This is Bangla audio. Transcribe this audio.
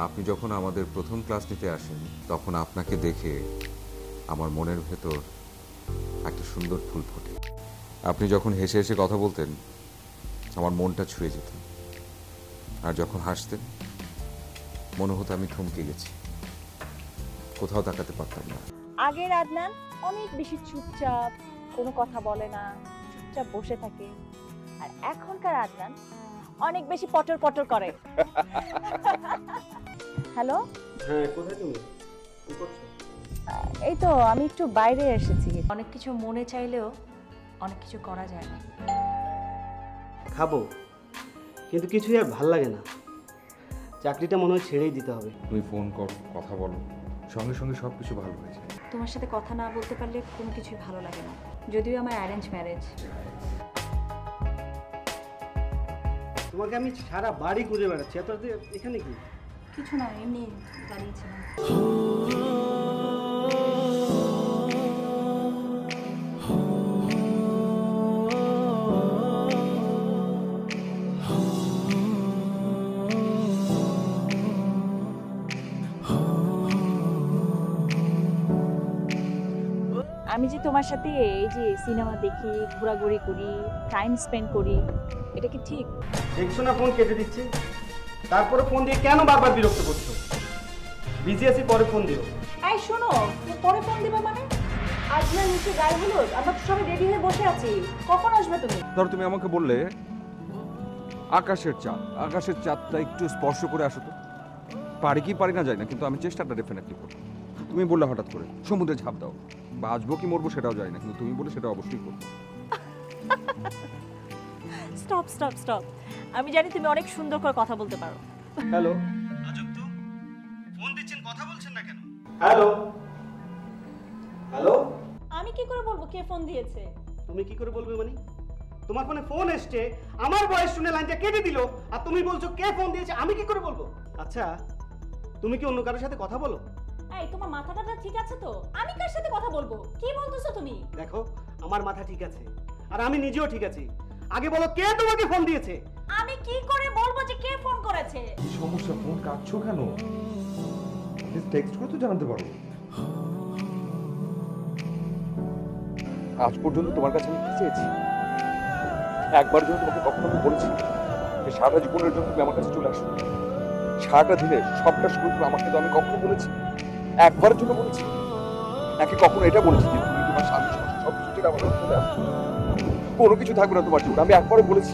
আপনি যখন আমাদের প্রথম ক্লাস নিতে আসেন তখন আপনাকে দেখে আমার মনের ভেতর একটা সুন্দর ফুল ফোটে। আপনি যখন হেসে হেসে কথা বলতেন আমার মনটা ছুঁয়ে যেত, আর যখন হাসতেন মনে হতো আমি থমকে গেছি, কোথাও তাকাতে পারতাম না। আগের আদনান অনেক বেশি চুপচাপ, কোনো কথা বলে না, চুপচাপ বসে থাকে। আর এখনকার আদনান অনেক বেশি পটর পটর করে। হ্যালো, হ্যাঁ, কোথায় তুমি? কি করছো? এই তো আমি একটু বাইরে এসেছি। অনেক কিছু মনে চাইলেও অনেক কিছু করা যায় না। খাবো, কিন্তু কিছুই আর ভাল লাগে না। চাকরিটা মনে হয় ছেড়েই দিতে হবে। তুমি ফোন কর, কথা বলো, সঙ্গে সঙ্গে সব কিছু ভালো হয়ে যায়। তোমার সাথে কথা না বলতে পারলে কোনো কিছুই ভালো লাগে না, যদিও আমার অ্যারেঞ্জ ম্যারেজ। তোমাকে আমি সারা বাড়ি খুঁজে বেড়াচ্ছি, এত রাতে এখানে কি? কিছু না, এমনি দাঁড়িয়েছিলাম। আমি যে তোমার সাথে এই যে সিনেমা দেখি, ঘোরাঘুরি করি, টাইম স্পেন্ড করি, এটা কি ঠিক? দেখছো না ফোন কেটে দিচ্ছে, তারপরে ফোন দিয়ে কেন বারবার বিরক্ত করছো? বিজি আছি, পরে ফোন দিও। এই শোনো, পরে ফোন দিবে মানে? আজ না নিচে গায়ে হলো, আমরা তো সবাই রেডি হয়ে বসে আছি, কখন আসবে তুমি? ধরো তুমি আমাকে বললে আকাশের চাঁদ, আকাশের চাঁদটা একটু স্পর্শ করে আসো তো। পারি কি পারি না জানি না, কিন্তু আমি চেষ্টাটা ডেফিনেটলি করব। তুমি বললে হঠাৎ করে সমুদ্রে ঝাঁপ দাও, বাঁচবো কি মরবো সেটাও জানি না, কিন্তু তুমি বলে সেটা অবশ্যই করবো। স্টপ স্টপ স্টপ, আমি জানি তুমি অনেক সুন্দর করে কথা বলতে পারো। হ্যালো, আজব তো, ফোন দিচ্ছেন কথা বলছেন না কেন? হ্যালো হ্যালো, আমি কি করে বলবো কে ফোন দিয়েছে? তুমি কি করে বলবে মানে? তোমার ফোনে ফোন এসছে, আমার ভয়েস শুনে লাইনটা কেটে দিল, আর তুমি বলছো কে ফোন দিয়েছে, আমি কি করে বলবো? আচ্ছা, তুমি কি অন্য কারোর সাথে কথা বলো? এই তোমার মাথাটা ঠিক আছে তো? আমি কার সাথে কথা বলবো? কি বলতেছো তুমি? দেখো, আমার মাথা ঠিক আছে, আর আমি নিজেও ঠিক আছি। আগে বলো কে তোমাকে ফোন দিয়েছে? আমি কি করে বলবো যে কে ফোন করেছে? কি সমস্যা, ফোন কাটছো কেন? প্লিজ টেক্সট করে তো জানাতে পারো। আজ পর্যন্ত তোমার কাছে আমি কি চেয়েছি? একবার জন্য তোমাকে কখনো আমি বলেছি যে সারা জীবনের জন্য তুমি আমার কাছে চলে আসো, সারাটা দিনের সবটা সময় তুমি আমাকে, তো আমি কখনো বলেছি? একবারের জন্য বলেছি নাকি কখনো এটা বলেছি যে তুমি তোমার স্বামী সব কিছু ছেড়ে আমার কাছে চলে আসো, কোনো কিছু থাকবে না তোমার জীবন? আমি একবারও বলেছি?